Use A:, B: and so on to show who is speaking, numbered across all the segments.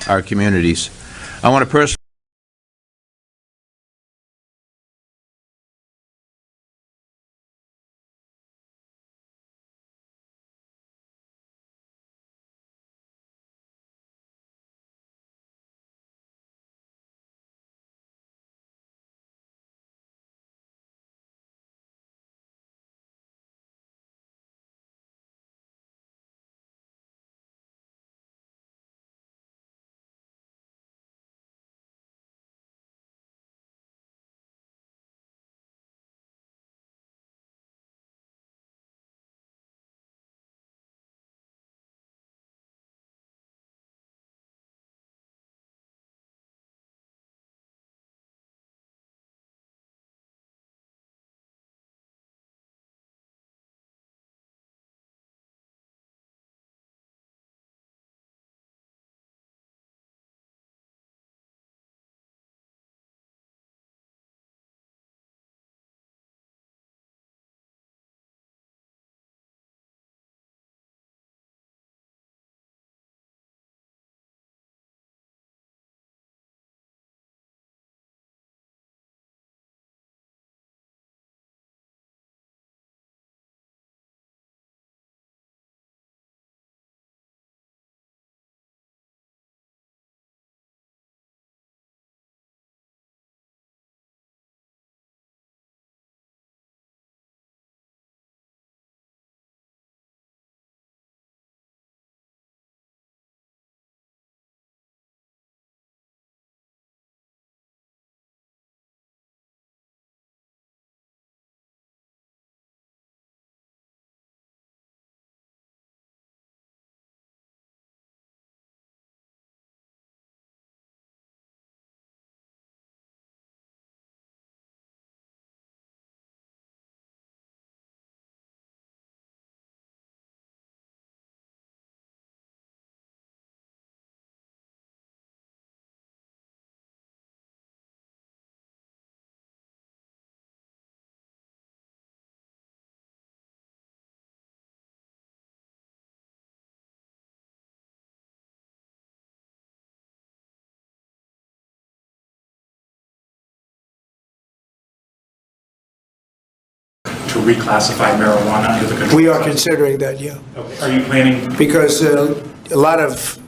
A: our communities. I want to personally
B: to reclassify marijuana under the control.
C: We are considering that, yeah.
B: Okay. Are you planning?
C: Because a lot of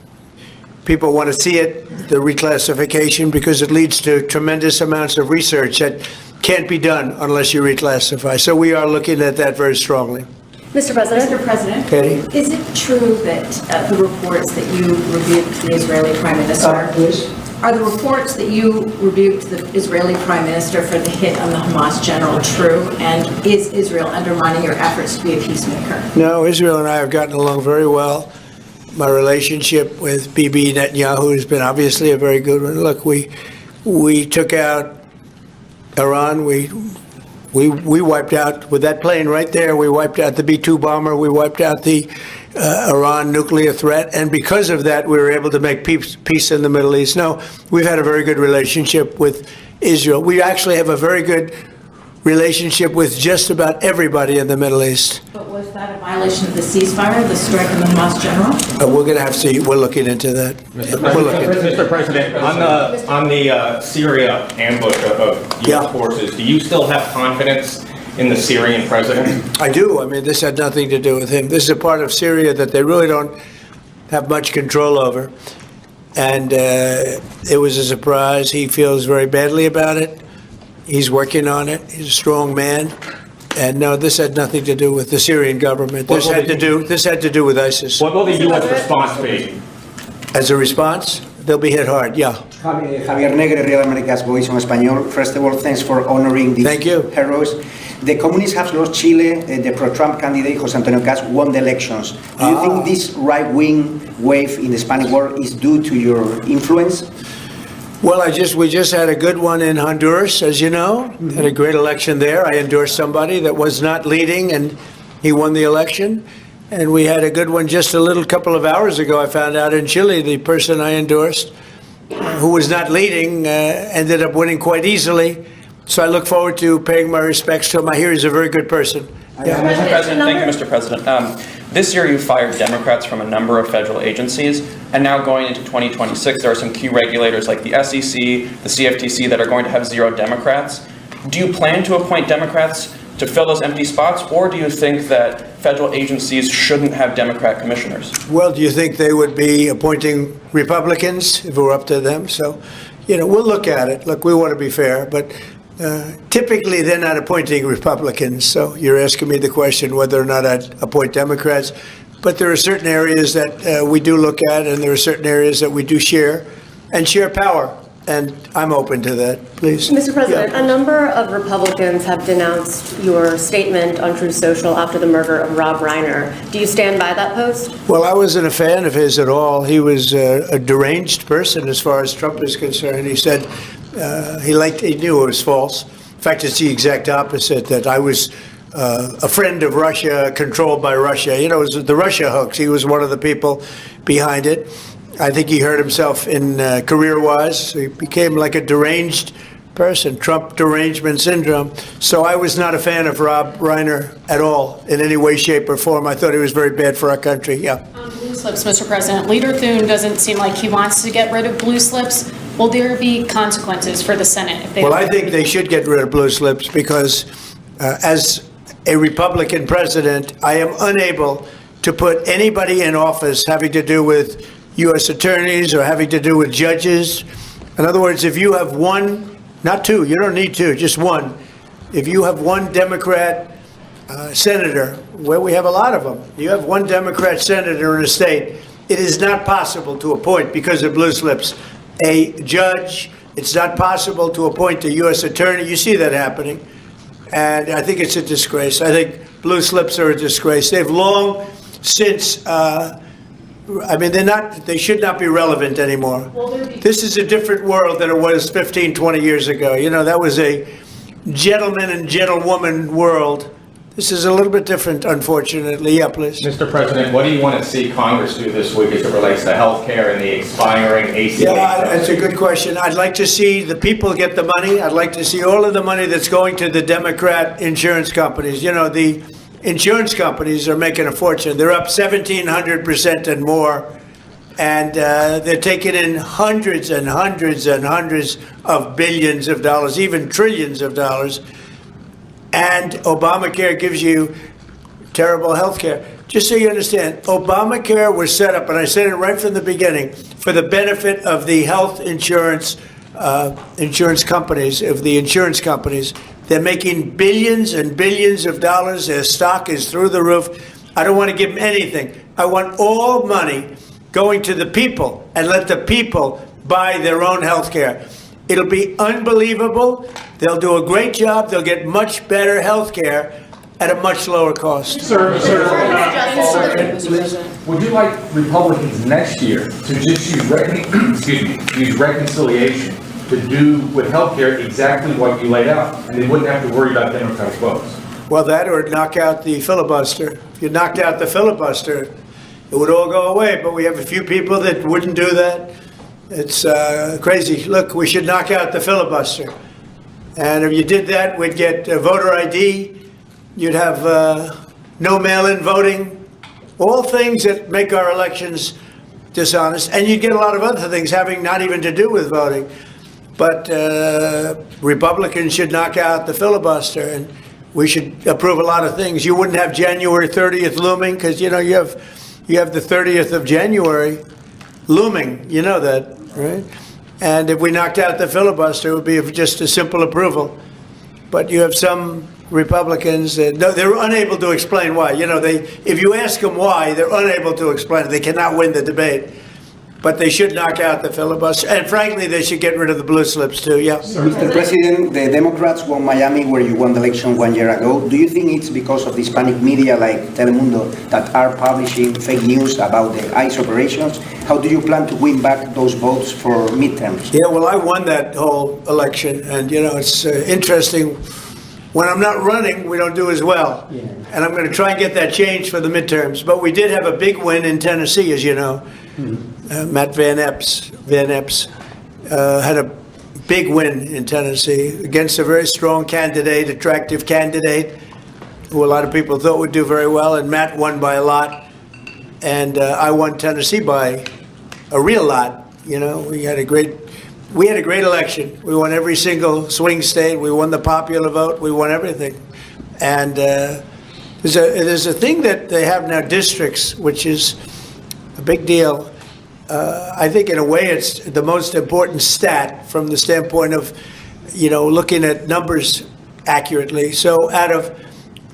C: people want to see it, the reclassification, because it leads to tremendous amounts of research that can't be done unless you reclassify. So we are looking at that very strongly.
D: Mr. President.
E: Mr. President,
C: Katie?
E: is it true that the reports that you rebuked the Israeli Prime Minister,
C: Please.
E: are the reports that you rebuked the Israeli Prime Minister for the hit on the Hamas general true? And is Israel undermining your efforts to be a peacemaker?
C: No, Israel and I have gotten along very well. My relationship with Bibi Netanyahu has been obviously a very good one. Look, we took out Iran. We wiped out, with that plane right there, we wiped out the B-2 bomber, we wiped out the Iran nuclear threat, and because of that, we were able to make peace in the Middle East. No, we've had a very good relationship with Israel. We actually have a very good relationship with just about everybody in the Middle East.
E: But was that a violation of the ceasefire, the strike on the Hamas general?
C: We're going to have to see. We're looking into that.
F: Mr. President, on the Syria ambush of U.S. forces, do you still have confidence in the Syrian president?
C: I do. I mean, this had nothing to do with him. This is a part of Syria that they really don't have much control over. And it was a surprise. He feels very badly about it. He's working on it. He's a strong man. And no, this had nothing to do with the Syrian government. This had to do with ISIS.
F: What will the U.S. response be?
C: As a response, they'll be hit hard, yeah.
G: Javier Negre, Real America's Voice en Español. First of all, thanks for honoring these heroes. The communists have lost Chile. The pro-Trump candidate, José Antonio Caz, won the elections. Do you think this right-wing wave in the Spanish world is due to your influence?
C: Well, we just had a good one in Honduras, as you know. Had a great election there. I endorsed somebody that was not leading, and he won the election. And we had a good one just a couple of hours ago. I found out in Chile, the person I endorsed, who was not leading, ended up winning quite easily. So I look forward to paying my respects to him. I hear he's a very good person.
H: Mr. President, thank you, Mr. President.
D: This year, you fired Democrats from a number of federal agencies, and now going into 2026, there are some key regulators like the SEC, the CFTC that are going to have 0 Democrats. Do you plan to appoint Democrats to fill those empty spots, or do you think that federal agencies shouldn't have Democrat commissioners?
C: Well, do you think they would be appointing Republicans if it were up to them? So, we'll look at it. Look, we want to be fair, but typically they're not appointing Republicans. So you're asking me the question whether or not I'd appoint Democrats. But there are certain areas that we do look at, and there are certain areas that we do share power. And I'm open to that. Please.
H: Mr. President,
C: Yeah.
H: a number of Republicans have denounced your statement on Truth Social after the murder of Rob Reiner. Do you stand by that post?
C: Well, I wasn't a fan of his at all. He was a deranged person as far as Trump is concerned. He said he knew it was false. In fact, it's the exact opposite, that I was a friend of Russia, controlled by Russia. It was the Russia hoax. He was one of the people behind it. I think he hurt himself in career-wise. He became like a deranged person, Trump derangement syndrome. So I was not a fan of Rob Reiner at all, in any way, shape, or form. I thought he was very bad for our country. Yeah.
I: On blue slips, Mr. President, Leader Thune doesn't seem like he wants to get rid of blue slips. Will there be consequences for the Senate if they?
C: Well, I think they should get rid of blue slips because as a Republican president, I am unable to put anybody in office having to do with U.S. attorneys or having to do with judges. In other words, if you have one, not two, you don't need two, just one. If you have one Democrat senator, where we have a lot of them, you have one Democrat senator in a state, it is not possible to appoint, because of blue slips, a judge. It's not possible to appoint a U.S. attorney. You see that happening. And I think it's a disgrace. I think blue slips are a disgrace. They've long since they should not be relevant anymore. This is a different world than it was 15, 20 years ago. That was a gentleman and gentlewoman world. This is a little bit different, unfortunately. Yeah, please.
F: Mr. President, what do you want to see Congress do this week as it relates to health care and the expiring ACA?
C: Yeah, that's a good question. I'd like to see the people get the money. I'd like to see all of the money that's going to the Democrat insurance companies. The insurance companies are making a fortune. They're up 1,700% and more. And they're taking in hundreds and hundreds and hundreds of billions of dollars, even trillions of dollars. And Obamacare gives you terrible health care. Just so you understand, Obamacare was set up, and I said it right from the beginning, for the benefit of the health insurance companies, of the insurance companies. They're making billions and billions of dollars. Their stock is through the roof. I don't want to give them anything. I want all money going to the people and let the people buy their own health care. It'll be unbelievable. They'll do a great job. They'll get much better health care at a much lower cost.
J: Sir, would you like Republicans next year to just use reconciliation to do with health care exactly what you laid out, and they wouldn't have to worry about Democratic votes?
C: Well, that or knock out the filibuster. If you knocked out the filibuster, it would all go away. But we have a few people that wouldn't do that. It's crazy. Look, we should knock out the filibuster. And if you did that, we'd get voter ID. You'd have no mail-in voting, all things that make our elections dishonest. And you'd get a lot of other things having not even to do with voting. But Republicans should knock out the filibuster, and we should approve a lot of things. You wouldn't have January 30th looming, because you have the 30th of January looming. You know that, right? And if we knocked out the filibuster, it would be just a simple approval. But you have some Republicans that they're unable to explain why. If you ask them why, they're unable to explain it. They cannot win the debate. But they should knock out the filibuster. And frankly, they should get rid of the blue slips too, yeah.
G: Mr. President, the Democrats won Miami, where you won the election 1 year ago. Do you think it's because of the Hispanic media like Telemundo that are publishing fake news about the ICE operations? How do you plan to win back those votes for midterms?
C: Yeah, well, I won that whole election. And, it's interesting. When I'm not running, we don't do as well. Yeah. And I'm going to try and get that changed for the midterms. But we did have a big win in Tennessee, as you know. Matt Van Epps had a big win in Tennessee against a very strong candidate, attractive candidate. who a lot of people thought would do very well, and Matt won by a lot, and I won Tennessee by a real lot. You know, we had a great election. We won every single swing state. We won the popular vote. We won everything. And there's a thing that they have now, districts, which is a big deal. I think in a way it's the most important stat from the standpoint of, you know, looking at numbers accurately. So out of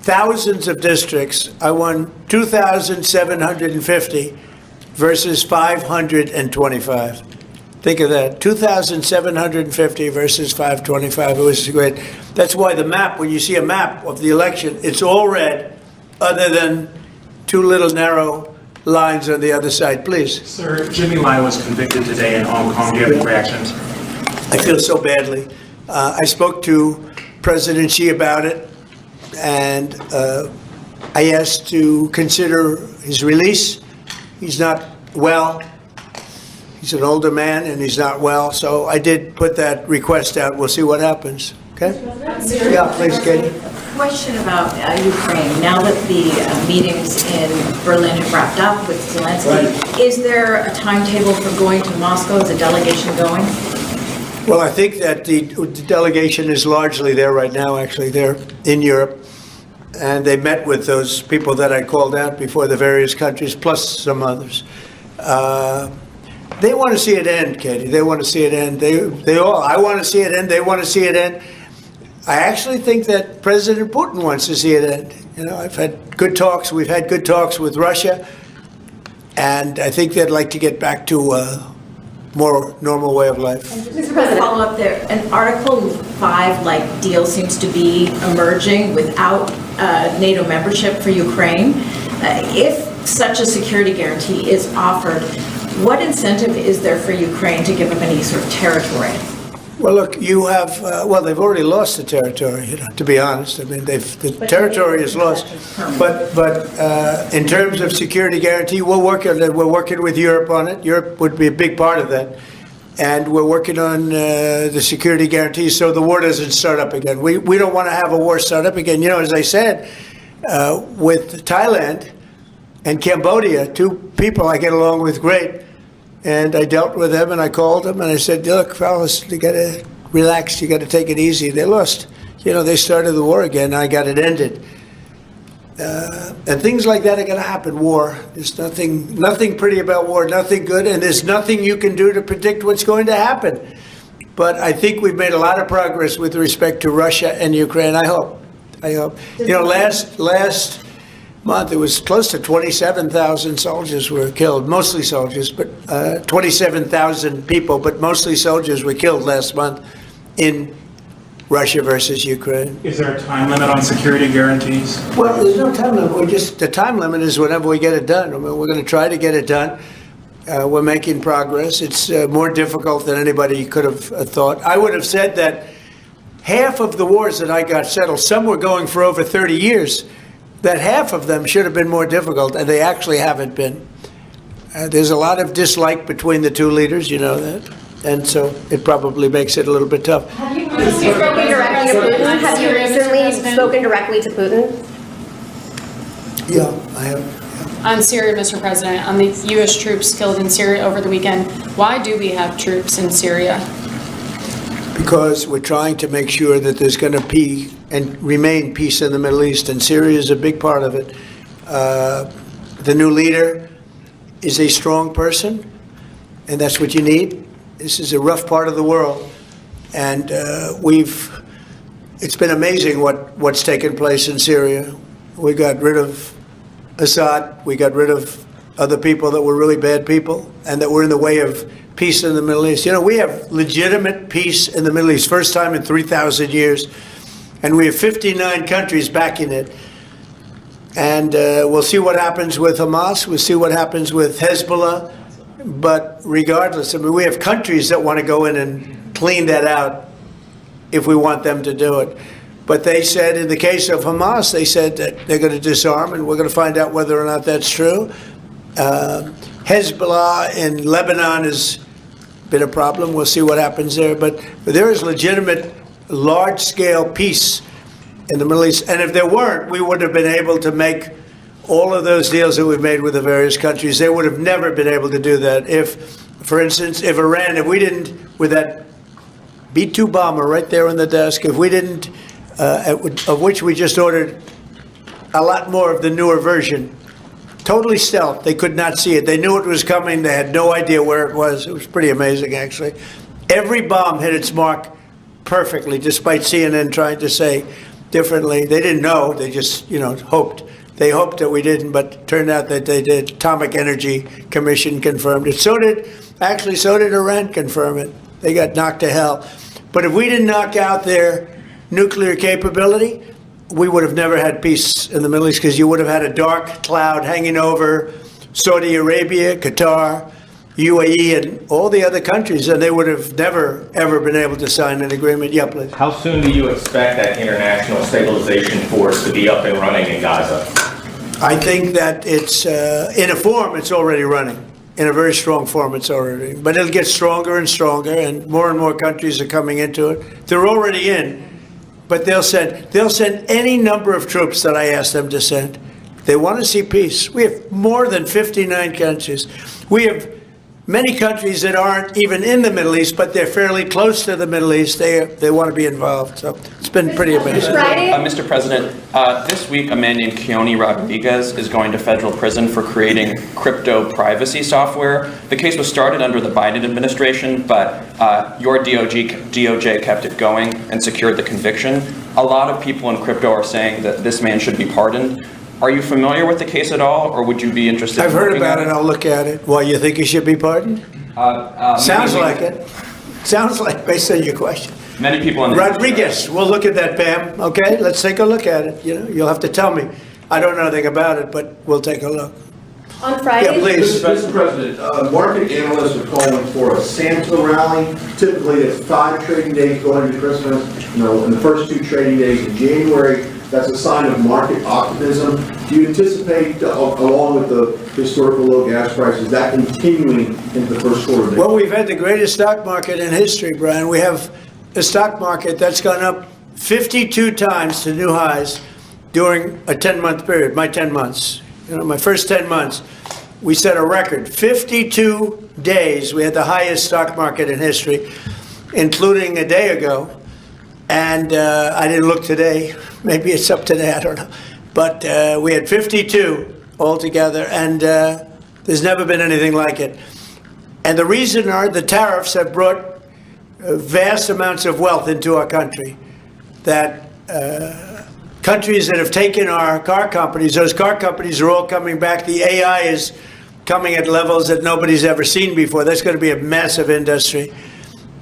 C: thousands of districts, I won 2,750 versus 525. Think of that, 2,750 versus 525. It was great. That's why the map, when you see a map of the election, it's all red, other than two little narrow lines on the other side. Please.
B: Sir, Jimmy Lai was convicted today in Hong Kong. Do you have any reactions?
C: I feel so badly. I spoke to President Xi about it, and I asked to consider his release. He's not well. He's an older man, and he's not well. So I did put that request out. We'll see what happens. Okay? Yeah, please, Katie.
E: Question about Ukraine. Now that the meetings in Berlin have wrapped up with Zelensky, is there a timetable for going to Moscow? Is a delegation going?
C: Well, I think that the delegation is largely there right now, actually. They're in Europe, and they met with those people that I called out before, the various countries, plus some others. They want to see it end, Katie. They want to see it end. They all, I want to see it end. They want to see it end. I actually think that President Putin wants to see it end. You know, I've had good talks. We've had good talks with Russia, and I think they'd like to get back to a more normal way of life.
E: And just to follow up there, an Article 5-like deal seems to be emerging without NATO membership for Ukraine. If such a security guarantee is offered, what incentive is there for Ukraine to give up any sort of territory?
C: Well, look, you have, well, they've already lost the territory, you know, to be honest. I mean, the territory is lost. But in terms of security guarantee, we're working with Europe on it. Europe would be a big part of that. And we're working on the security guarantee so the war doesn't start up again. We don't want to have a war start up again. You know, as I said, with Thailand and Cambodia, two people I get along with great. And I dealt with them, and I called them, and I said, look, fellas, you got to relax. You got to take it easy. They lost. You know, they started the war again, and I got it ended. And things like that are going to happen, war. There's nothing pretty about war, nothing good, and there's nothing you can do to predict what's going to happen. But I think we've made a lot of progress with respect to Russia and Ukraine, I hope. You know, last month, it was close to 27,000 soldiers were killed, mostly soldiers, but 27,000 people, but mostly soldiers were killed last month in Russia versus Ukraine.
B: Is there a time limit on security guarantees?
C: Well, there's no time limit. The time limit is whenever we get it done. I mean, we're going to try to get it done. We're making progress. It's more difficult than anybody could have thought. I would have said that half of the wars that I got settled, some were going for over 30 years, that half of them should have been more difficult, and they actually haven't been. There's a lot of dislike between the two leaders, you know that, and so it probably makes it a little bit tough.
H: Have you spoken directly to Putin? Have you recently spoken directly to Putin?
C: Yeah, I have.
I: On Syria, Mr. President, on the U.S. troops killed in Syria over the weekend, why do we have troops in Syria?
C: Because we're trying to make sure that there's going to be and remain peace in the Middle East, and Syria is a big part of it. The new leader is a strong person, and that's what you need. This is a rough part of the world, and it's been amazing what's taken place in Syria. We got rid of Assad, we got rid of other people that were really bad people, and that were in the way of peace in the Middle East. You know, we have legitimate peace in the Middle East, first time in 3,000 years, and we have 59 countries backing it. And we'll see what happens with Hamas, we'll see what happens with Hezbollah, but regardless, I mean, we have countries that want to go in and clean that out if we want them to do it. But they said, in the case of Hamas, they said that they're going to disarm, and we're going to find out whether or not that's true. Hezbollah in Lebanon has been a problem. We'll see what happens there. But there is legitimate, large-scale peace in the Middle East. And if there weren't, we wouldn't have been able to make all of those deals that we've made with the various countries. They would have never been able to do that. If, for instance, if Iran, if we didn't, with that B-2 bomber right there on the desk, if we didn't, of which we just ordered a lot more of the newer version, totally stealth. They could not see it. They knew it was coming. They had no idea where it was. It was pretty amazing, actually. Every bomb hit its mark perfectly, despite CNN trying to say differently. They didn't know. They just, hoped. They hoped that we didn't, but it turned out that they did. Atomic Energy Commission confirmed it. So did Iran confirm it. They got knocked to hell. But if we didn't knock out their nuclear capability, we would have never had peace in the Middle East, because you would have had a dark cloud hanging over Saudi Arabia, Qatar, UAE, and all the other countries, and they would have never, ever been able to sign an agreement. Yeah, please.
F: How soon do you expect that international stabilization force to be up and running in Gaza?
C: I think that it's, in a form, it's already running. In a very strong form, it's already. But it'll get stronger and stronger, and more countries are coming into it. They're already in, but they'll send any number of troops that I ask them to send. They want to see peace. We have more than 59 countries. We have many countries that aren't even in the Middle East, but they're fairly close to the Middle East. They want to be involved. So it's been pretty amazing.
D: Mr. President, this week a man named Keone Rodriguez is going to federal prison for creating crypto privacy software. The case was started under the Biden administration, but your DOJ kept it going and secured the conviction. A lot of people in crypto are saying that this man should be pardoned. Are you familiar with the case at all, or would you be interested
C: I've
D: in
C: heard
D: looking
C: about
D: at
C: it. I'll look at it. Why, you think he should be pardoned? Sounds like it. Sounds like, based on your question.
D: Many people in the
C: Rodriguez, we'll look at that, Pam. Okay, let's take a look at it. You'll have to tell me. I don't know anything about it, but we'll take a look.
H: On Friday?
C: Yeah, please.
K: Mr. President, market analysts are calling for a Santa rally. Typically, it's 5 trading days going into Christmas. In the first 2 trading days in January, that's a sign of market optimism. Do you anticipate, along with the historical low gas prices, that continuing into the first quarter?
C: Well, we've had the greatest stock market in history, Brian. We have a stock market that's gone up 52 times to new highs during a 10-month period, my 10 months. My first 10 months, we set a record. 52 days, we had the highest stock market in history, including a day ago. And I didn't look today. Maybe it's up today, I don't know. But we had 52 altogether, and there's never been anything like it. And the reason are the tariffs have brought vast amounts of wealth into our country. That countries that have taken our car companies, those car companies are all coming back. The AI is coming at levels that nobody's ever seen before. That's going to be a massive industry.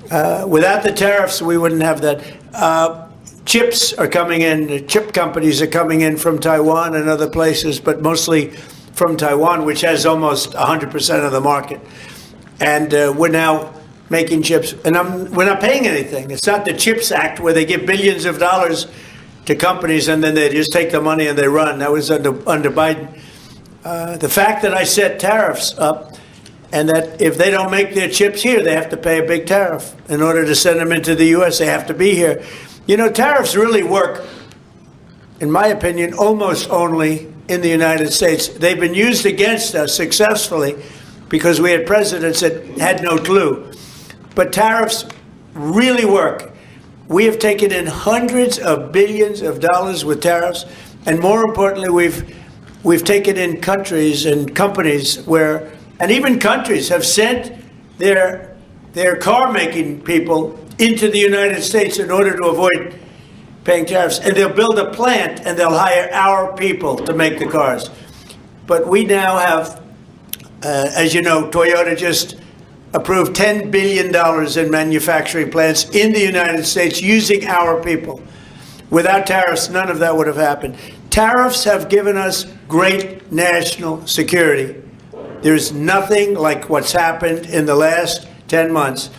C: Without the tariffs, we wouldn't have that. Chips are coming in, chip companies are coming in from Taiwan and other places, but mostly from Taiwan, which has almost 100% of the market. And we're now making chips, and we're not paying anything. It's not the CHIPS Act where they give billions of dollars to companies and then they just take the money and they run. That was under Biden. The fact that I set tariffs up, and that if they don't make their chips here, they have to pay a big tariff. In order to send them into the U.S., they have to be here. Tariffs really work, in my opinion, almost only in the United States. They've been used against us successfully because we had presidents that had no clue. But tariffs really work. We have taken in hundreds of billions of dollars with tariffs, and more importantly, we've taken in countries and companies where, and even countries have sent their car-making people into the United States in order to avoid paying tariffs. And they'll build a plant and they'll hire our people to make the cars. But we now have, as you know, Toyota just approved $10 billion in manufacturing plants in the United States using our people. Without tariffs, none of that would have happened. Tariffs have given us great national security. There's nothing like what's happened in the last 10 months.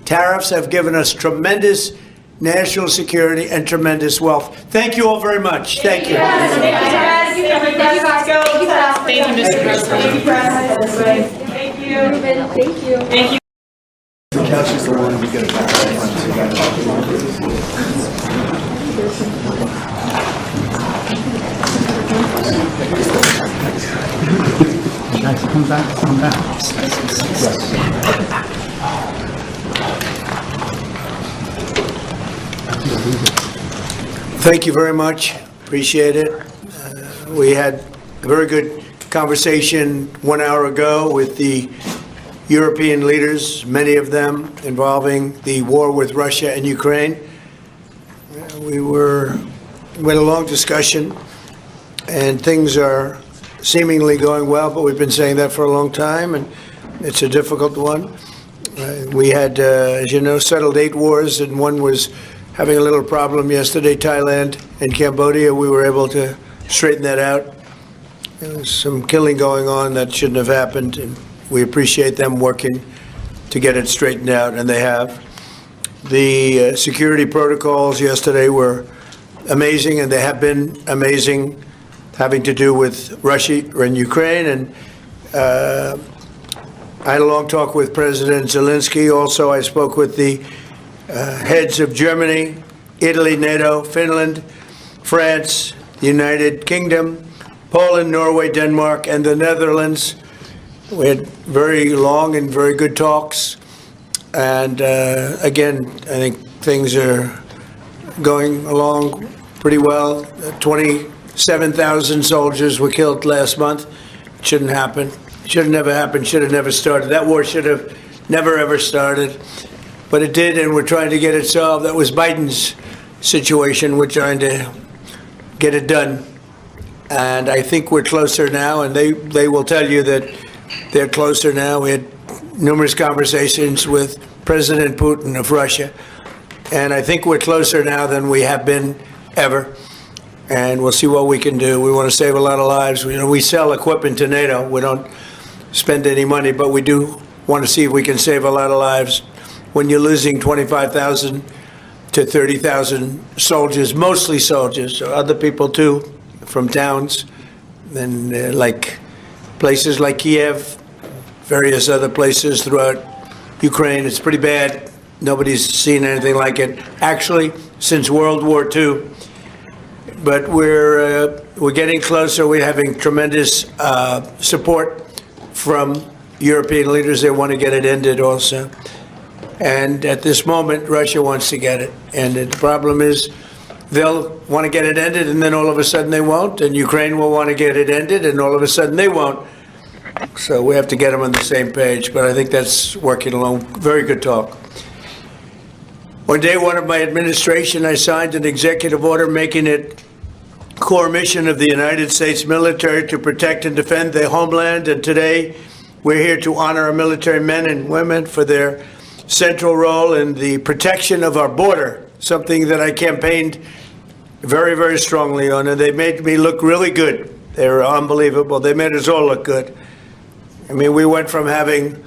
C: Tariffs have given us tremendous national security and tremendous wealth. Thank you all very much. Thank you.
I: Thank you, Mr. President.
H: Thank you.
I: Thank you.
H: Thank you.
C: Thank you very much. Appreciate it. We had a very good conversation 1 hour ago with the European leaders, many of them involving the war with Russia and Ukraine. We had a long discussion, and things are seemingly going well, but we've been saying that for a long time, and it's a difficult one. We had, as you know, settled 8 wars, and one was having a little problem yesterday, Thailand and Cambodia. We were able to straighten that out. There was some killing going on that shouldn't have happened, and we appreciate them working to get it straightened out, and they have. The security protocols yesterday were amazing, and they have been amazing, having to do with Russia and Ukraine. And I had a long talk with President Zelensky. Also, I spoke with the heads of Germany, Italy, NATO, Finland, France, the United Kingdom, Poland, Norway, Denmark, and the Netherlands. We had very long and very good talks. And again, I think things are going along pretty well. 27,000 soldiers were killed last month. It shouldn't happen. It should have never happened. Should have never started. That war should have never, ever started. But it did, and we're trying to get it solved. That was Biden's situation. We're trying to get it done. And I think we're closer now, and they will tell you that they're closer now. We had numerous conversations with President Putin of Russia, and I think we're closer now than we have been ever. And we'll see what we can do. We want to save a lot of lives. We sell equipment to NATO. We don't spend any money, but we do want to see if we can save a lot of lives. When you're losing 25,000 to 30,000 soldiers, mostly soldiers, other people too, from towns, and like places like Kiev, various other places throughout Ukraine. It's pretty bad. Nobody's seen anything like it, actually, since World War II. But we're getting closer. We're having tremendous support from European leaders. They want to get it ended also. And at this moment, Russia wants to get it ended. The problem is they'll want to get it ended, and then all of a sudden they won't. And Ukraine will want to get it ended, and all of a sudden they won't. So we have to get them on the same page. But I think that's working along. Very good talk. On day one of my administration, I signed an executive order making it core mission of the United States military to protect and defend the homeland. And today, we're here to honor our military men and women for their central role in the protection of our border, something that I campaigned very, very strongly on. And they made me look really good. They were unbelievable. They made us all look good. I mean, we went from having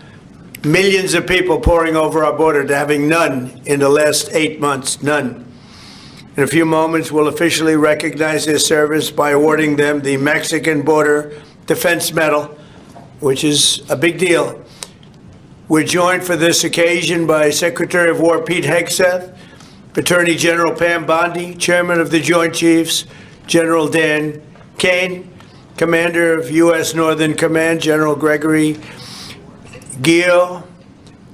C: millions of people pouring over our border to having none in the last 8 months, none. In a few moments, we'll officially recognize their service by awarding them the Mexican Border Defense Medal, which is a big deal. We're joined for this occasion by Secretary of War Pete Hegseth, Attorney General Pam Bondi, Chairman of the Joint Chiefs, General Dan Kane, Commander of U.S. Northern Command, General Gregory Gio,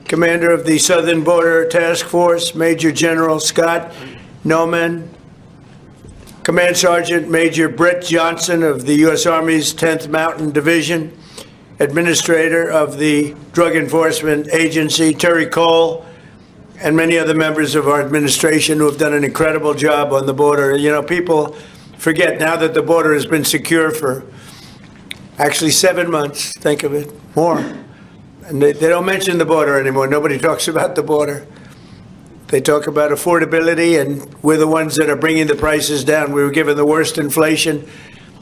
C: Commander of the Southern Border Task Force, Major General Scott Noem, Command Sergeant Major Brett Johnson of the U.S. Army's 10th Mountain Division, Administrator of the Drug Enforcement Agency, Terry Cole, and many other members of our administration who have done an incredible job on the border. You know, people forget now that the border has been secure for actually 7 months, think of it, more. And they don't mention the border anymore. Nobody talks about the border. They talk about affordability, and we're the ones that are bringing the prices down. We were given the worst inflation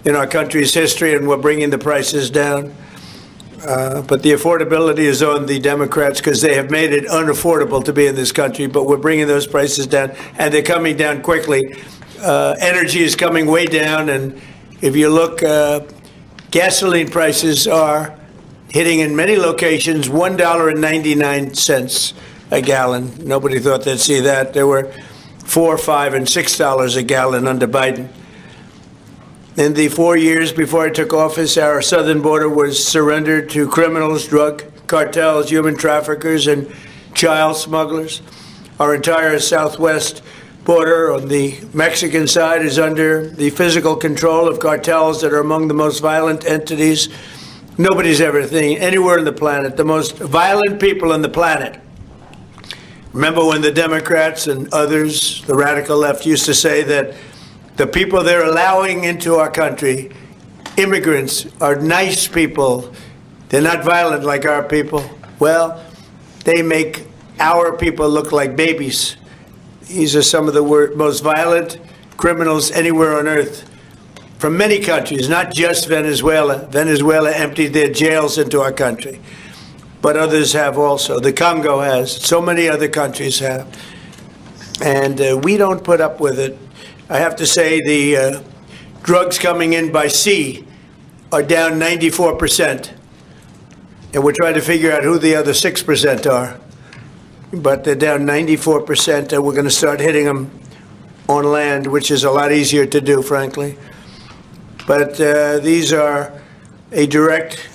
C: in our country's history, and we're bringing the prices down. But the affordability is on the Democrats because they have made it unaffordable to be in this country, but we're bringing those prices down, and they're coming down quickly. Energy is coming way down, and if you look, gasoline prices are hitting in many locations $1.99 a gallon. Nobody thought they'd see that. There were $4, $5, and $6 a gallon under Biden. In the 4 years before I took office, our southern border was surrendered to criminals, drug cartels, human traffickers, and child smugglers. Our entire southwest border on the Mexican side is under the physical control of cartels that are among the most violent entities nobody's ever seen anywhere on the planet, the most violent people on the planet. Remember when the Democrats and others, the radical left, used to say that the people they're allowing into our country, immigrants, are nice people. They're not violent like our people. Well, they make our people look like babies. These are some of the most violent criminals anywhere on earth from many countries, not just Venezuela. Venezuela emptied their jails into our country, but others have also. The Congo has. So many other countries have. And we don't put up with it. I have to say the drugs coming in by sea are down 94%. And we're trying to figure out who the other 6% are. But they're down 94%, and we're going to start hitting them on land, which is a lot easier to do, frankly. But these are a direct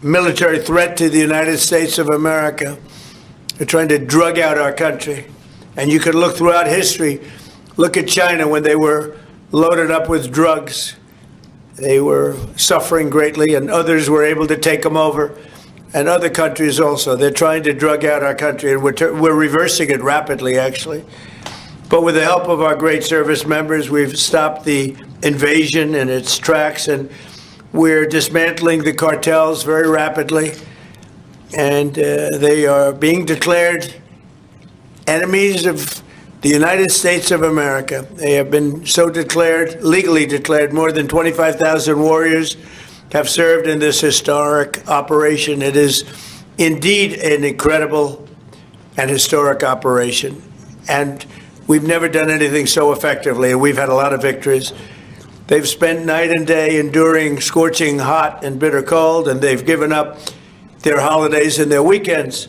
C: military threat to the United States of America. They're trying to drug out our country. And you can look throughout history. Look at China when they were loaded up with drugs. They were suffering greatly, and others were able to take them over. And other countries also. They're trying to drug out our country, and we're reversing it rapidly, actually. But with the help of our great service members, we've stopped the invasion in its tracks, and we're dismantling the cartels very rapidly. And they are being declared enemies of the United States of America. They have been so declared, legally declared. More than 25,000 warriors have served in this historic operation. It is indeed an incredible and historic operation. And we've never done anything so effectively, and we've had a lot of victories. They've spent night and day enduring scorching hot and bitter cold, and they've given up their holidays and their weekends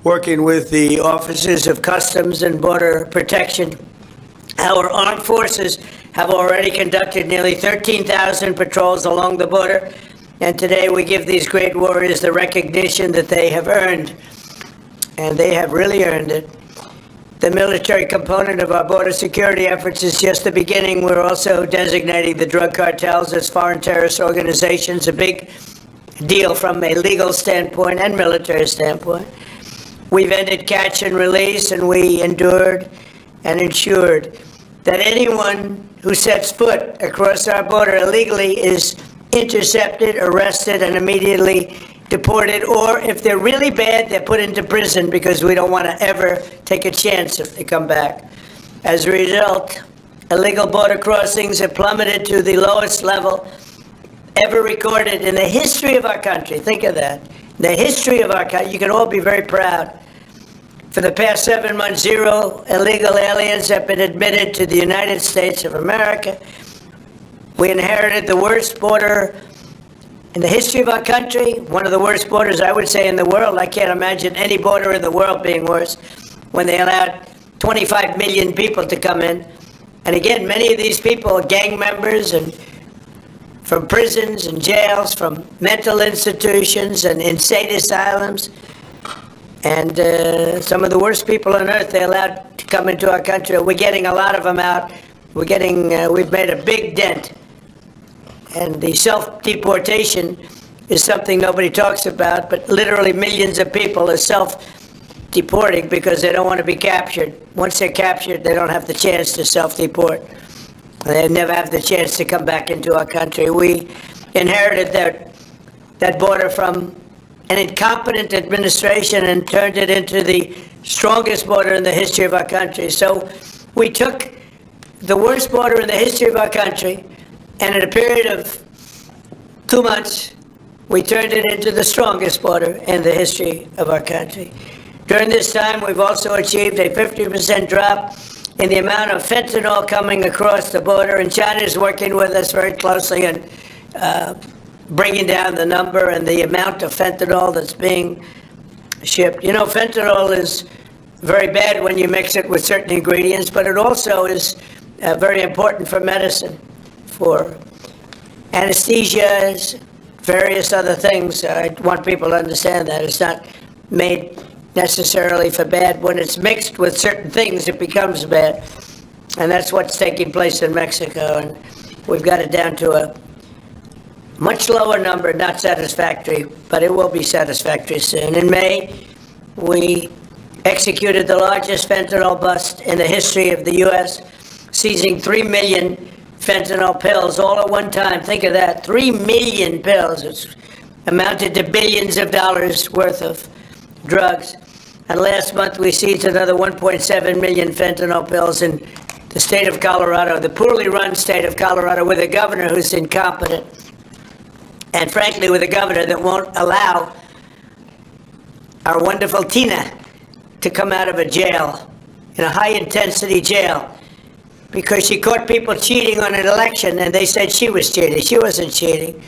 C: working with the officers of Customs and Border Protection. Our armed forces have already conducted nearly 13,000 patrols along the border, and today we give these great warriors the recognition that they have earned, and they have really earned it. The military component of our border security efforts is just the beginning. We're also designating the drug cartels as foreign terrorist organizations, a big deal from a legal standpoint and military standpoint. We've ended catch and release, and we endured and ensured that anyone who sets foot across our border illegally is intercepted, arrested, and immediately deported, or if they're really bad, they're put into prison because we don't want to ever take a chance if they come back. As a result, illegal border crossings have plummeted to the lowest level ever recorded in the history of our country. Think of that. The history of our country. You can all be very proud. For the past 7 months, 0 illegal aliens have been admitted to the United States of America. We inherited the worst border in the history of our country, one of the worst borders, I would say, in the world. I can't imagine any border in the world being worse when they allowed 25 million people to come in. And again, many of these people are gang members and from prisons and jails, from mental institutions and insane asylums. And some of the worst people on earth they allowed to come into our country. We're getting a lot of them out. We've made a big dent. And the self-deportation is something nobody talks about, but literally millions of people are self-deporting because they don't want to be captured. Once they're captured, they don't have the chance to self-deport. They never have the chance to come back into our country. We inherited that border from an incompetent administration and turned it into the strongest border in the history of our country. So we took the worst border in the history of our country, and in a period of 2 months, we turned it into the strongest border in the history of our country. During this time, we've also achieved a 50% drop in the amount of fentanyl coming across the border, and China is working with us very closely in bringing down the number and the amount of fentanyl that's being shipped. You know, fentanyl is very bad when you mix it with certain ingredients, but it also is very important for medicine, for anesthesias, various other things. I want people to understand that. It's not made necessarily for bad. When it's mixed with certain things, it becomes bad. And that's what's taking place in Mexico. And we've got it down to a much lower number, not satisfactory, but it will be satisfactory soon. In May, we executed the largest fentanyl bust in the history of the U.S., seizing 3 million fentanyl pills all at one time. Think of that, 3 million pills. It's amounted to billions of dollars worth of drugs. And last month, we seized another 1.7 million fentanyl pills in the state of Colorado, the poorly run state of Colorado, with a governor who's incompetent. And frankly, with a governor that won't allow our wonderful Tina to come out of a jail, in a high-intensity jail, because she caught people cheating on an election, and they said she was cheating. She wasn't cheating.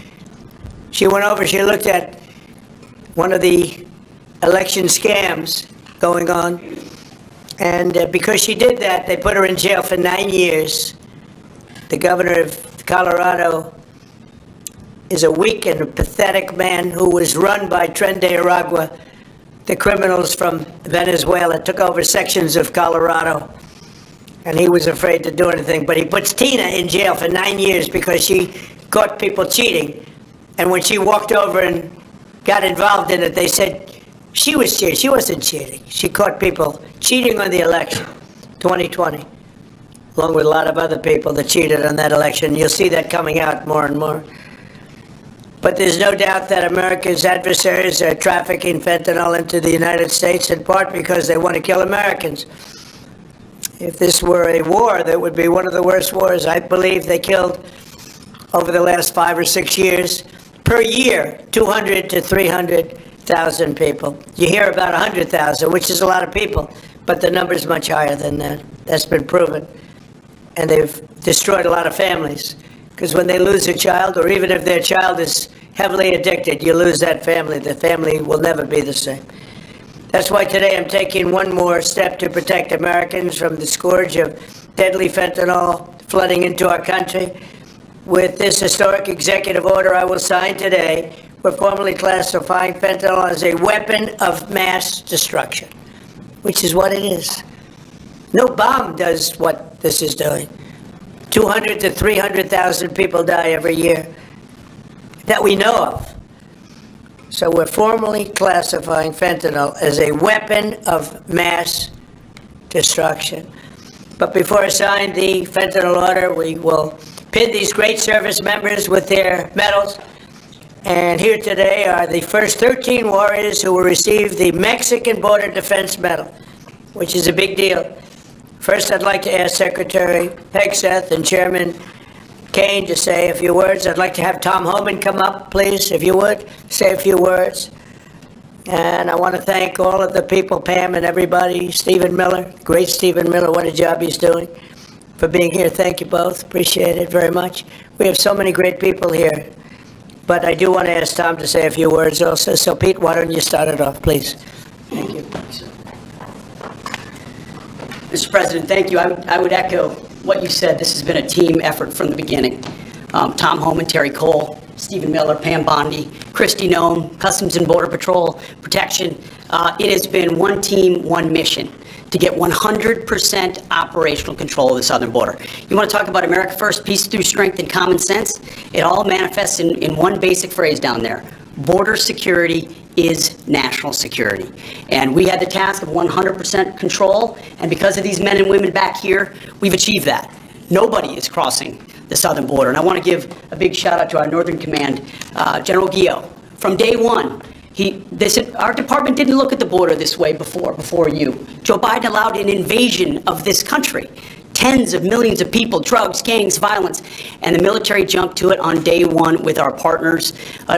C: She went over, she looked at one of the election scams going on, and because she did that, they put her in jail for 9 years. The governor of Colorado is a weak and a pathetic man who was run by Tren de Aragua, the criminals from Venezuela, took over sections of Colorado, and he was afraid to do anything. But he puts Tina in jail for 9 years because she caught people cheating. And when she walked over and got involved in it, they said she was cheating. She wasn't cheating. She caught people cheating on the election, 2020, along with a lot of other people that cheated on that election. You'll see that coming out more and more. But there's no doubt that America's adversaries are trafficking fentanyl into the United States, in part because they want to kill Americans. If this were a war, that would be one of the worst wars. I believe they killed, over the last 5 or 6 years, per year, 200 to 300,000 people. You hear about 100,000, which is a lot of people, but the number's much higher than that. That's been proven. And they've destroyed a lot of families. Because when they lose a child, or even if their child is heavily addicted, you lose that family. The family will never be the same. That's why today I'm taking one more step to protect Americans from the scourge of deadly fentanyl flooding into our country. With this historic executive order I will sign today, we're formally classifying fentanyl as a weapon of mass destruction, which is what it is. No bomb does what this is doing. 200 to 300,000 people die every year that we know of. So we're formally classifying fentanyl as a weapon of mass destruction. But before I sign the fentanyl order, we will pin these great service members with their medals. And here today are the first 13 warriors who will receive the Mexican Border Defense Medal, which is a big deal. First, I'd like to ask Secretary Hegseth and Chairman Kane to say a few words. I'd like to have Tom Homan come up, please, if you would, say a few words. And I want to thank all of the people, Pam and everybody, Stephen Miller, great Stephen Miller, what a job he's doing, for being here. Thank you both. Appreciate it very much. We have so many great people here. But I do want to ask Tom to say a few words also. So, Pete, why don't you start it off, please? Thank you.
L: Mr. President, thank you. I would echo what you said. This has been a team effort from the beginning. Tom Homan, Terry Cole, Stephen Miller, Pam Bondi, Kristi, Noem, Customs and Border Patrol, Protection. It has been one team, one mission to get 100% operational control of the southern border. You want to talk about America First, peace through strength and common sense? It all manifests in one basic phrase down there. Border security is national security. And we had the task of 100% control, and because of these men and women back here, we've achieved that. Nobody is crossing the southern border. And I want to give a big shout out to our Northern Command, General Guillot. From day one, they said, our department didn't look at the border this way before you. Joe Biden allowed an invasion of this country. Tens of millions of people, drugs, gangs, violence, and the military jumped to it on day one with our partners.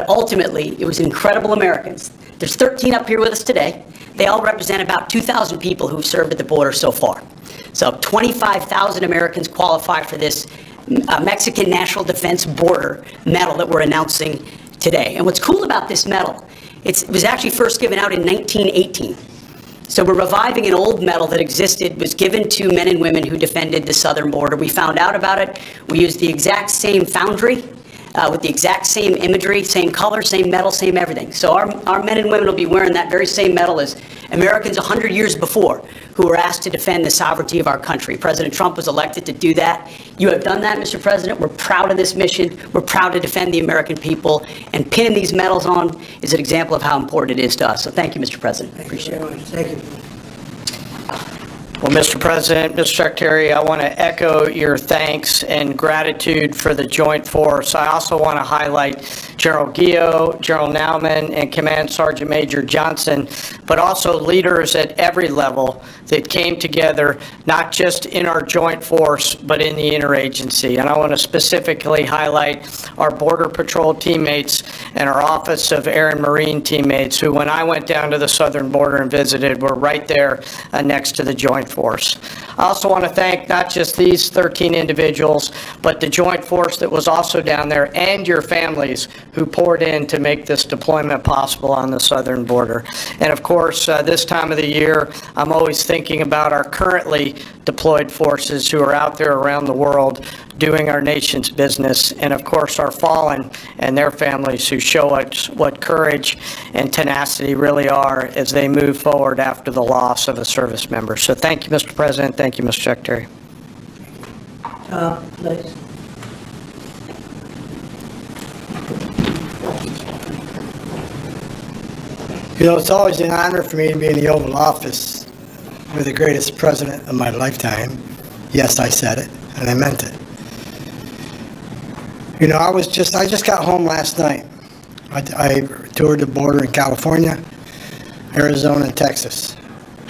L: Ultimately, it was incredible Americans. There's 13 up here with us today. They all represent about 2,000 people who've served at the border so far. So 25,000 Americans qualify for this Mexican National Defense Border Medal that we're announcing today. And what's cool about this medal, it was actually first given out in 1918. So we're reviving an old medal that existed, was given to men and women who defended the southern border. We found out about it. We used the exact same foundry with the exact same imagery, same color, same medal, same everything. So our men and women will be wearing that very same medal as Americans 100 years before who were asked to defend the sovereignty of our country. President Trump was elected to do that. You have done that, Mr. President. We're proud of this mission. We're proud to defend the American people. And pinning these medals on is an example of how important it is to us. So thank you, Mr. President. I appreciate it.
C: Thank you.
M: Well, Mr. President, Mr. Secretary, I want to echo your thanks and gratitude for the joint force. I also want to highlight General Gio, General Noem, and Command Sergeant Major Johnson, but also leaders at every level that came together, not just in our joint force, but in the interagency. And I want to specifically highlight our Border Patrol teammates and our Office of Air and Marine teammates, who, when I went down to the southern border and visited, were right there next to the joint force. I also want to thank not just these 13 individuals, but the joint force that was also down there and your families who poured in to make this deployment possible on the southern border. And of course, this time of the year, I'm always thinking about our currently deployed forces who are out there around the world doing our nation's business, and of course our fallen and their families who show us what courage and tenacity really are as they move forward after the loss of a service member. So thank you, Mr. President. Thank you, Mr. Secretary.
C: Please. You know, it's always an honor for me to be in the Oval Office with the greatest president of my lifetime. Yes, I said it, and I meant it. You know, I just got home last night. I toured the border in California, Arizona, and Texas.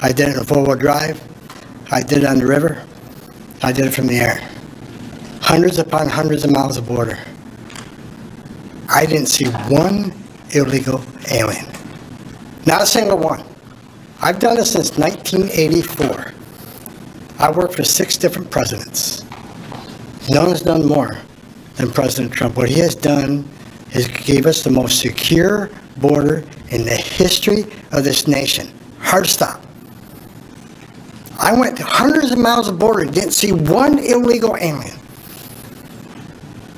C: I did it in a four-wheel drive. I did it on the river. I did it from the air. Hundreds upon hundreds of miles of border. I didn't see one illegal alien. Not a single one. I've done this since 1984. I worked for 6 different presidents. No one's done more than President Trump. What he has done is gave us the most secure border in the history of this nation. Hard stop. I went to hundreds of miles of border and didn't see one illegal alien.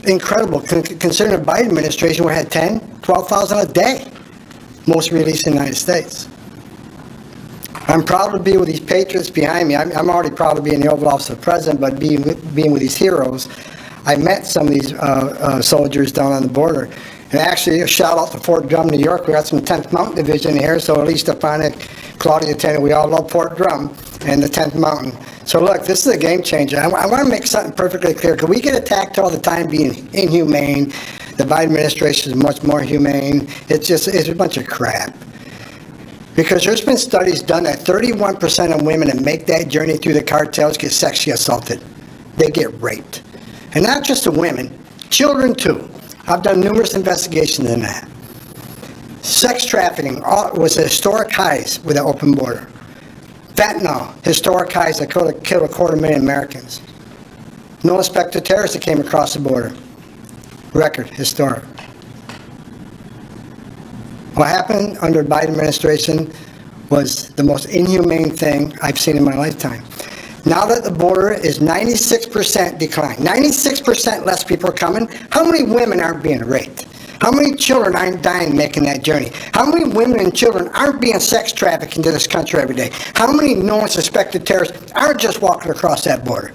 C: Incredible, considering the Biden administration, we had 10, 12,000 a day, most released in the United States. I'm proud to be with these patriots behind me. I'm already proud to be in the Oval Office of the President, but being with these heroes, I met some of these soldiers down on the border. And actually, a shout out to Fort Drum, New York. We got some 10th Mountain Division here, so at least Stefanik, Claudia Tennant, we all love Fort Drum and the 10th Mountain. So look, this is a game changer. I want to make something perfectly clear, because we get attacked all the time being inhumane. The Biden administration is much more humane. It's a bunch of crap. Because there's been studies done that 31% of women that make that journey through the cartels get sexually assaulted. They get raped. And not just the women, children too. I've done numerous investigations in that. Sex trafficking was at historic highs with the open border. Fentanyl, historic highs that killed 250,000 Americans. No suspected terrorists that came across the border. Record, historic. What happened under the Biden administration was the most inhumane thing I've seen in my lifetime. Now that the border is 96% decline, 96% less people are coming, how many women aren't being raped? How many children aren't dying making that journey? How many women and children aren't being sex trafficked into this country every day? How many known suspected terrorists aren't just walking across that border?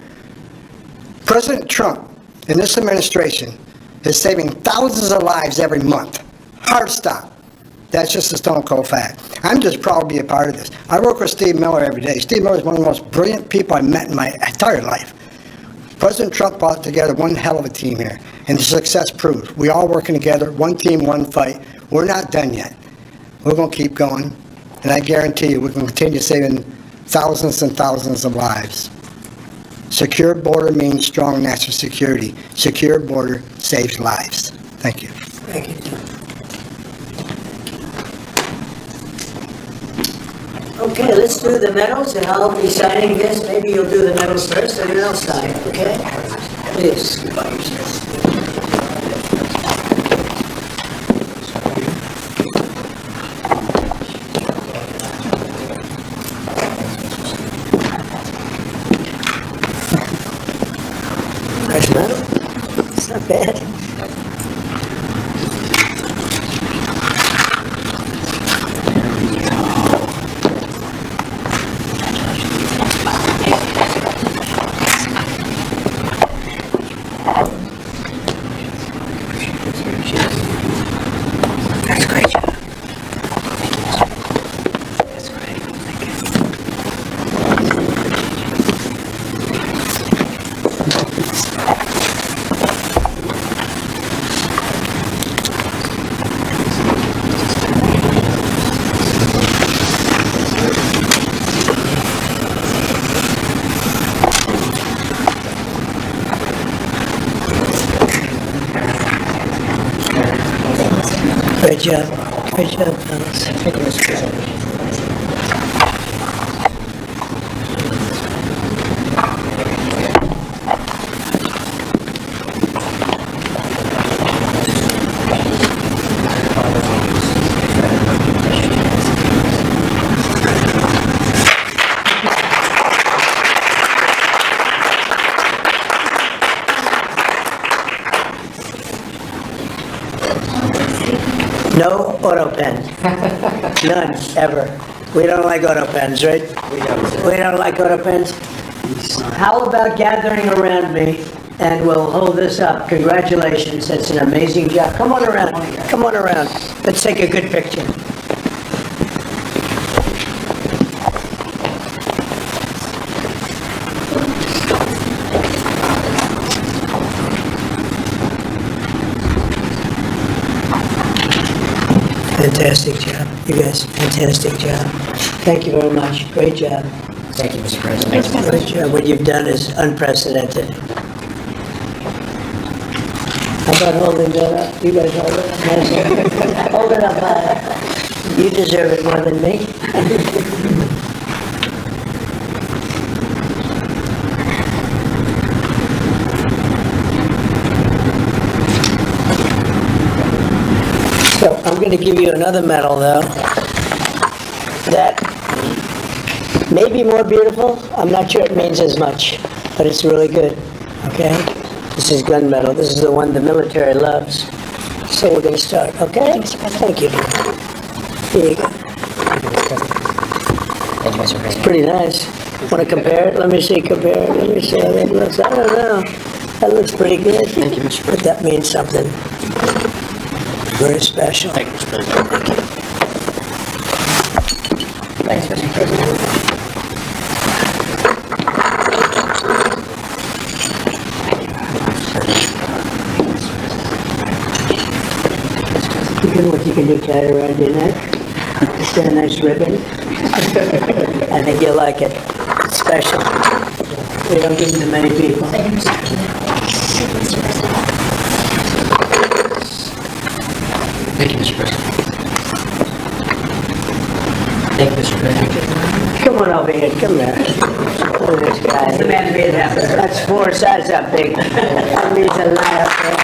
C: President Trump and this administration is saving thousands of lives every month. Hard stop. That's just a stone cold fact. I'm just proud to be a part of this. I work with Steve Miller every day. Steve Miller is one of the most brilliant people I've met in my entire life. President Trump brought together one hell of a team here, and the success proved. We all working together, one team, one fight. We're not done yet. We're going to keep going, and I guarantee you we're going to continue saving thousands and thousands of lives. Secure border means strong national security. Secure border saves lives. Thank you. Thank you.
N: Okay, let's do the medals, and I'll be signing this. Maybe you'll do the medals first, and then I'll sign, okay? Please. medal. It's not bad. That's great job. That's great. Thank Great job. Great job, fellas. Thank you, Mr. President. No auto pens. None, ever. We don't like auto pens, right? We don't like auto pens. How about gathering around me and we'll hold this up. Congratulations, that's an amazing job. Come on around, come on around. Let's take a good picture. Fantastic job, you guys, fantastic job. Thank you very much, great job.
L: Thank you, Mr. President.
N: Great job, what you've done is unprecedented. How about holding that up? You guys hold it up, nice. Hold it up high. You deserve it more than me. So I'm going to give you another medal, though, that may be more beautiful. I'm not sure it means as much, but it's really good, okay? This is gun medal. This is the one the military loves. So we're going to start, okay? Thank you. Here you go.
L: Thank you, Mr. President.
N: It's pretty nice. Want to compare it? Let me see, compare it. Let me see how that looks. I don't know. That looks pretty good.
L: Thank you, Mr. President.
N: But that means something very special.
L: Thank you, Mr. President. Thank you. Thanks, Mr. President.
N: You know what you can do, tie it around your neck? Just get a nice ribbon. I think you'll like it. It's special. We don't give them to many people.
L: Thank you, Mr. President. Thank you, Mr. President.
N: Come on over here, come here. Look at this guy.
L: The man made it happen.
N: That's 4 sizes up big. That means a lot up there.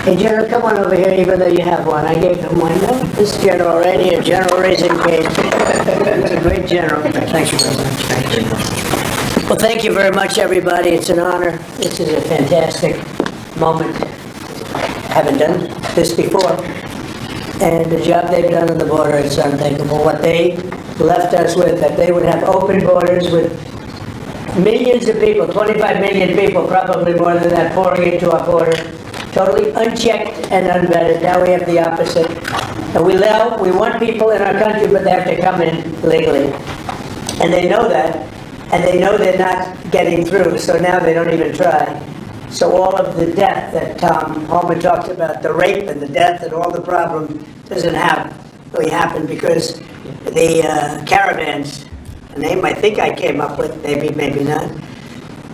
N: Hey, General, come on over here, even though you have one. I gave him one. No, this general right here, General Raisin Cage. He's a great general. Thank you very much. Thank you. Well, thank you very much, everybody. It's an honor. This is a fantastic moment. I haven't done this before. And the job they've done on the border is unthinkable. What they left us with, that they would have open borders with millions of people, 25 million people, probably more than that, pouring into our border. Totally unchecked and unvetted. Now we have the opposite. And we want people in our country, but they have to come in legally. And they know that, and they know they're not getting through, so now they don't even try. So all of the death that Tom Homan talked about, the rape and the death and all the problem, doesn't really happen because the caravans, a name I think I came up with, maybe not,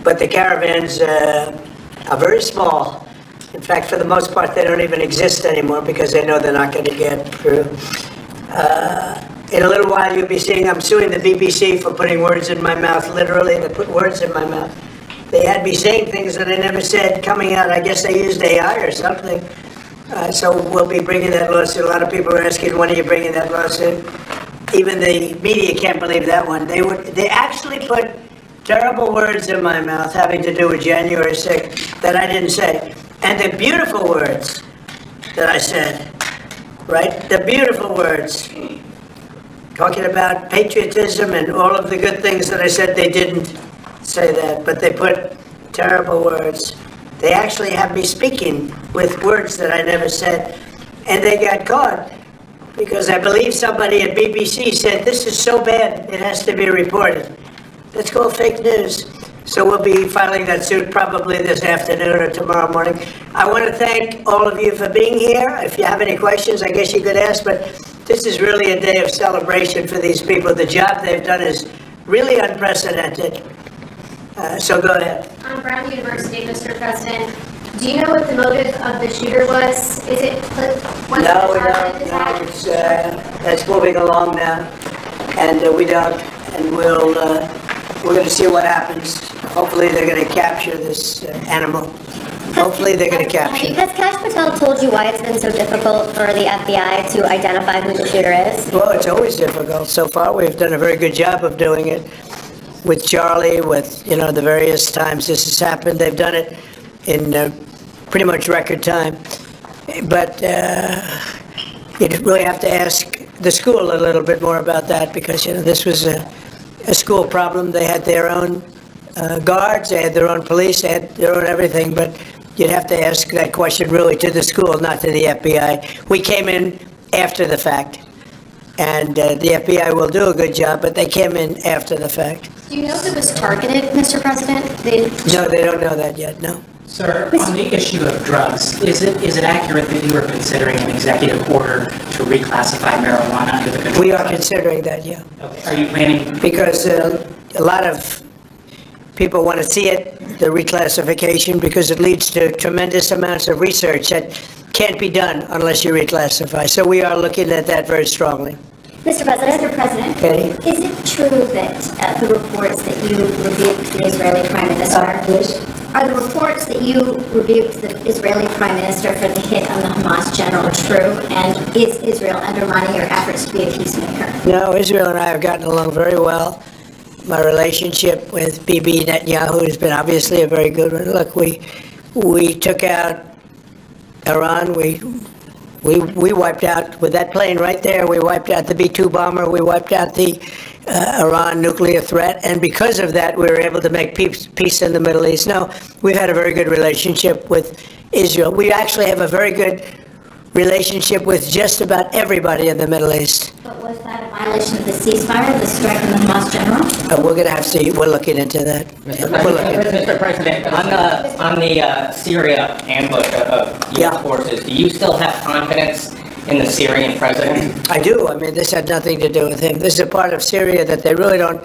N: but the caravans are very small. In fact, for the most part, they don't even exist anymore because they know they're not going to get through. In a little while, you'll be seeing I'm suing the BBC for putting words in my mouth, literally. They put words in my mouth. They had me saying things that I never said coming out. I guess they used AI or something. So we'll be bringing that lawsuit. A lot of people are asking, when are you bringing that lawsuit? even the media can't believe that one. They actually put terrible words in my mouth having to do with January 6th that I didn't say. And the beautiful words that I said, right? The beautiful words, talking about patriotism and all of the good things that I said, they didn't say that, but they put terrible words. They actually have me speaking with words that I never said, and they got caught because I believe somebody at BBC said, this is so bad, it has to be reported. That's called fake news. So we'll be filing that suit probably this afternoon or tomorrow morning. I want to thank all of you for being here. If you have any questions, I guess you could ask, but this is really a day of celebration for these people. The job they've done is really unprecedented. So go ahead.
O: On Brown University, Mr. President, do you know what the motive of the shooter was? Is it?
N: No, we don't. No, that's moving along now, and we don't. And we're going to see what happens. Hopefully, they're going to capture this animal. Hopefully, they're going to capture it.
O: Has Kash Patel told you why it's been so difficult for the FBI to identify who the shooter is?
N: Well, it's always difficult. So far, we've done a very good job of doing it. With Charlie, with the various times this has happened, they've done it in pretty much record time. But you really have to ask the school a little bit more about that because this was a school problem. They had their own guards, they had their own police, they had their own everything. But you'd have to ask that question really to the school, not to the FBI. We came in after the fact. And the FBI will do a good job, but they came in after the fact.
O: Do you know if it was targeted, Mr. President?
N: No, they don't know that yet, no.
B: Sir, on the issue of drugs, is it accurate that you are considering an executive order to reclassify marijuana under the control?
N: We are considering that, yeah.
B: Okay. Are you planning?
N: Because a lot of people want to see it, the reclassification, because it leads to tremendous amounts of research that can't be done unless you reclassify. So we are looking at that very strongly.
O: Mr. President,
N: Okay.
O: is it true that the reports that you rebuked the Israeli Prime Minister, are the reports that you rebuked the Israeli Prime Minister for the hit on the Hamas general true? And is Israel undermining your efforts to be a peacemaker?
N: No, Israel and I have gotten along very well. My relationship with Bibi Netanyahu has been obviously a very good one. Look, we took out Iran. We wiped out, with that plane right there, we wiped out the B-2 bomber, we wiped out the Iran nuclear threat, and because of that, we were able to make peace in the Middle East. No, we've had a very good relationship with Israel. We actually have a very good relationship with just about everybody in the Middle East.
O: But was that a violation of the ceasefire, the strike on the Hamas general?
N: We're going to have to, we're looking into that.
F: Mr. President, on the Syria ambush of U.S. forces, do you still have confidence in the Syrian president?
N: I do. I mean, this had nothing to do with him. This is a part of Syria that they really don't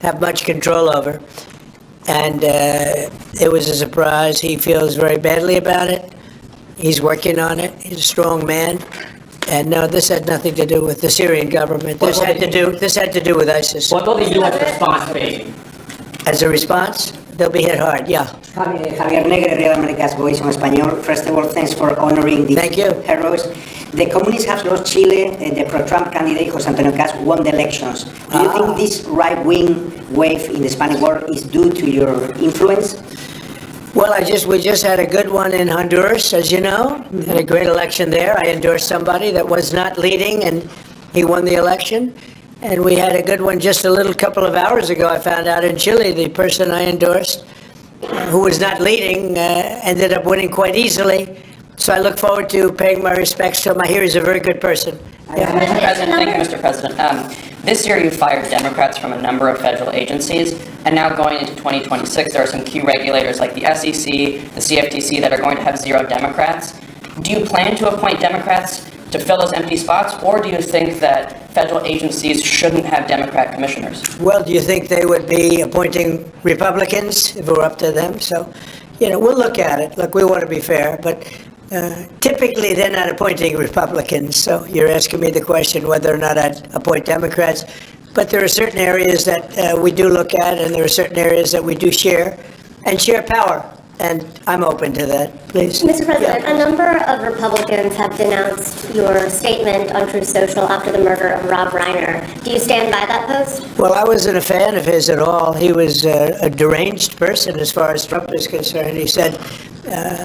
N: have much control over. And it was a surprise. He feels very badly about it. He's working on it. He's a strong man. And no, this had nothing to do with the Syrian government. This had to do with ISIS.
F: What will the U.S. response be?
N: As a response, they'll be hit hard, yeah.
G: Javier Negre, Real America's Voice en Español. First of all, thanks for honoring the heroes. The communists have lost Chile. The pro-Trump candidate, José Antonio Cast, won the elections. Do you think this right-wing wave in the Spanish world is due to your influence?
N: Well, we just had a good one in Honduras, as you know. Had a great election there. I endorsed somebody that was not leading, and he won the election. And we had a good one just a couple of hours ago. I found out in Chile, the person I endorsed, who was not leading, ended up winning quite easily. So I look forward to paying my respects to him. I hear he's a very good person.
P: Mr. President, thank you, Mr. President. This year you fired Democrats from a number of federal agencies, and now going into 2026, there are some key regulators like the SEC, the CFTC that are going to have zero Democrats. Do you plan to appoint Democrats to fill those empty spots, or do you think that federal agencies shouldn't have Democrat commissioners?
N: Well, do you think they would be appointing Republicans if it were up to them? So, we'll look at it. Look, we want to be fair, but typically they're not appointing Republicans. So you're asking me the question whether or not I'd appoint Democrats. But there are certain areas that we do look at, and there are certain areas that we do share, and share power. and I'm open to that, please.
O: Mr. President, a number of Republicans have denounced your statement on Truth Social after the murder of Rob Reiner. Do you stand by that post?
N: Well, I wasn't a fan of his at all. He was a deranged person as far as Trump is concerned. He said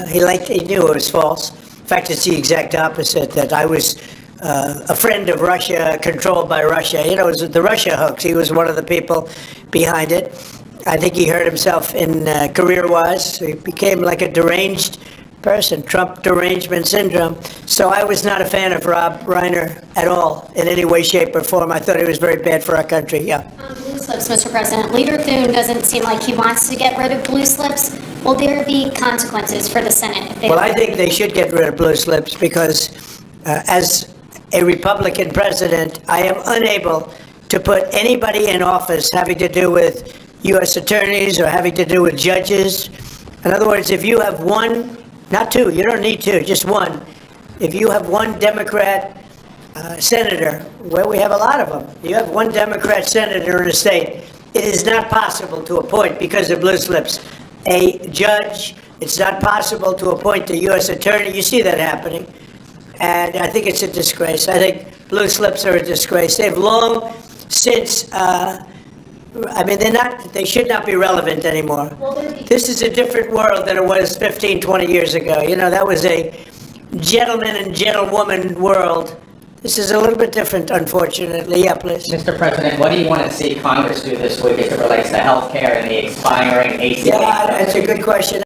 N: he knew it was false. In fact, it's the exact opposite, that I was a friend of Russia, controlled by Russia. You know, it was the Russia hoax. He was one of the people behind it. I think he hurt himself in career-wise. He became like a deranged person, Trump derangement syndrome. So I was not a fan of Rob Reiner at all, in any way, shape, or form. I thought he was very bad for our country, yeah.
I: Blue slips, Mr. President. Leader Thune doesn't seem like he wants to get rid of blue slips. Will there be consequences for the Senate if they...
N: Well, I think they should get rid of blue slips because as a Republican president, I am unable to put anybody in office having to do with U.S. attorneys or having to do with judges. In other words, if you have one, not two, you don't need two, just one. If you have one Democrat senator, well, we have a lot of them. You have one Democrat senator in a state, it is not possible to appoint, because of blue slips, a judge. It's not possible to appoint a U.S. attorney. You see that happening. And I think it's a disgrace. I think blue slips are a disgrace. They've long since, they should not be relevant anymore. This is a different world than it was 15, 20 years ago. You know, that was a gentleman and gentlewoman world. This is a little bit different, unfortunately. Yeah, please.
Q: Mr. President, what do you want to see Congress do this week as it relates to health care and the expiring ACA?
N: Yeah, that's a good question.